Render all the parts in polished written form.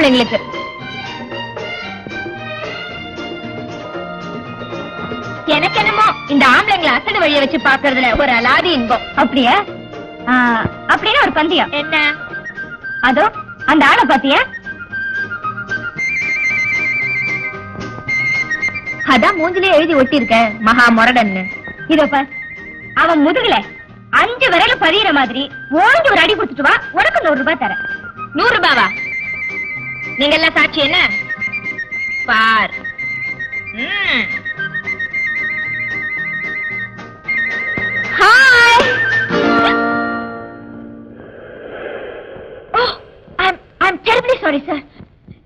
ஆம்பளைங்களுக்கு. எனக்கு என்னமோ இந்த ஆம்பளைங்களை அசடு வழிய வச்சு பாக்குறதுல ஒரு அலாதி இன்பம். அப்படியா? அப்படின்னா ஒரு பந்தயம் என்ன? அதோ அந்த ஆளை பாத்தியா? அதான் மூஞ்சிலே எழுதி ஒட்டி இருக்க, மகா முரடன்னு. இதோ பார், அவன் முதுகுல 5 விரல பதிகிற மாதிரி ஓங்கி ஒரு அடி கொடுத்துட்டு வா, உனக்கு 100 ரூபாய் தரேன். 100 ரூபாவா? நீங்க எல்லாம் சாட்சி என்ன பார். Hi. I'm terribly sorry sir.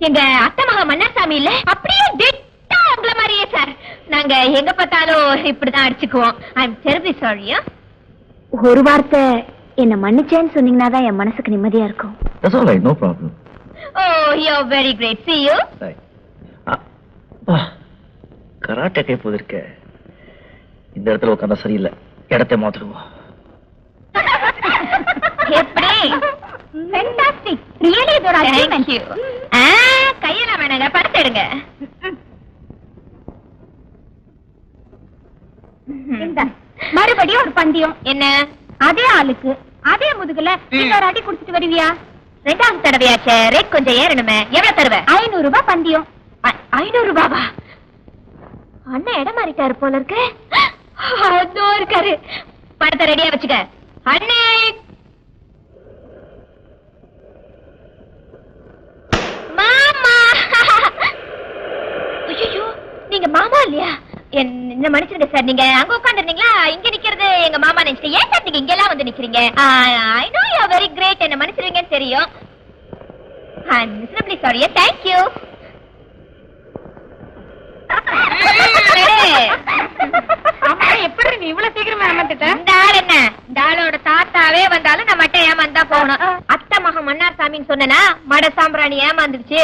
எங்க அத்தை மகா மன்னாசாமி இல்ல, அப்படியே டெட்டா உங்கள மாதிரியே சார். நாங்க எங்க பார்த்தாலும் இப்படிதான் அடிச்சுக்குவோம். I'm terribly sorry. ஒரு வார்த்தை என்ன மன்னிச்சேன்னு சொன்னீங்கன்னா தான் என் மனசுக்கு நிம்மதியா இருக்கும். That's all right, no problem. Oh, you're very great. See you. Karate கை போதிருக்க. இந்த இடத்துல உட்கார்ந்தா சரியில்லை, இடத்தை மாத்திடுவோம். எப்படி? Fantastic. Really good. Thank you. கையெல்லாம் வேணாங்க, படுத்து எடுங்க. மறுபடியும் ஒரு பந்தயம். என்ன? அதே ஆளுக்கு அதே முதுகுல இன்னொரு அடி குடுத்துட்டு வருவியா? 2வது தடவையாச்சே, ரேட் கொஞ்சம் ஏறணுமே. எவ்வளவு தருவ? 500 ரூபாய் பந்தயம். 500 ரூபாவா? அண்ணன் இடம் மாறிட்டாரு போல இருக்கு. அதோ இருக்காரு. படத்தை ரெடியா வச்சுக்க. அண்ணே மாமா. ஐயோ, நீங்க மாமா இல்லையா? என்ன மனுஷனுங்க சார், நீங்க அங்க உட்காந்துருந்தீங்களா? இங்க நிக்கிறது எங்க மாமா நினைச்சிட்டு ஏன் சார் நீங்க இங்க எல்லாம் வந்து நிக்கிறீங்க? I know you are very great. என்ன மனுஷனுங்கன்னு தெரியும். I'm miserably sorry. Thank you. அம்மா, எப்படி நீ இவ்வளவு சீக்கிரமா ஏமாத்திட்ட? இந்த ஆள் என்ன, இந்த ஆளோட தாத்தாவே வந்தாலும் நான் மட்டும் ஏமாந்தா போகணும். அத்தை மகன் மன்னார் சாமின்னு சொன்னா மட சாம்பிராணி ஏமாந்துடுச்சு.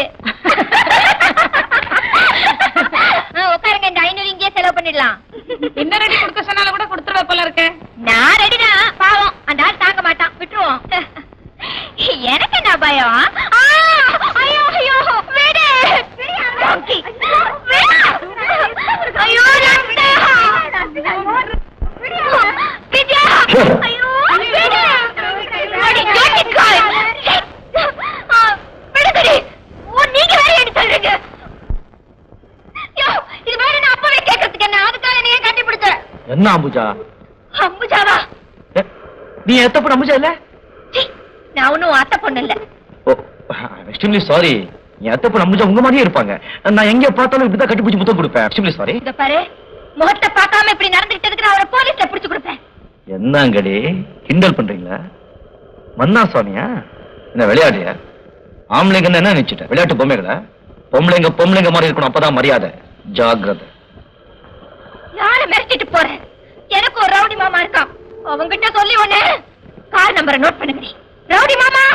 உட்காருங்க, இந்த 500 இங்கே செலவு பண்ணிடலாம். என்ன ரெடி கொடுக்க சொன்னாலும் கூட கொடுத்துருவ போல இருக்கு. நான் ரெடிதான், பாவம் அந்த ஆள் தாங்க மாட்டான், விட்டுருவோம். எனக்கு என்ன பயம்? ஐயோ ஐயோ, விடு. ஐயோ நீங்க வேற என்ன சொல்றீங்க? இது வேற நான் அப்பவே கேட்கறதுக்கு என்ன, அதுக்காக நீங்க கட்டி பிடிச்ச என்ன அம்புஜா? அம்புஜாவா? நீ எத்த பொண்ணு அம்புஜா இல்ல? நான் ஒன்னும் அத்தை பொண்ணு இல்ல. Extremely sorry. என் அத்தை பொண்ணு அம்புஜா உங்க மாதிரியே இருப்பாங்க. நான் எங்க பார்த்தாலும் இப்படிதான் கட்டி பிடிச்சி முத்தம் கொடுப்பேன். Extremely sorry. இத பாரு, முகத்தை பார்க்காம இப்படி நடந்துக்கிட்டதுக்கு நான் அவரை போலீஸ்ல பிடிச்சு கொடுப்பேன். என்னங்கடி கிண்டல் பண்றீங்களா? மன்னா சுவாமியா? என்ன விளையாடியா? ஆம்பளைங்கன்னு என்ன நினைச்சிட்ட? விளையாட்டு பொம்மைகளா? பொம்பளைங்க மாதிரி இருக்கணும், அப்பதான் மரியாதை. ஜாக்கிரதை. யார மிரட்டிட்டு போறேன்? எனக்கு ஒரு ரவுடி மாமா இருக்கான், அவங்கிட்ட சொல்லி ஒண்ணு. கார் நம்பரை நோட் பண்ணுங்க. ரவுடி மாமா.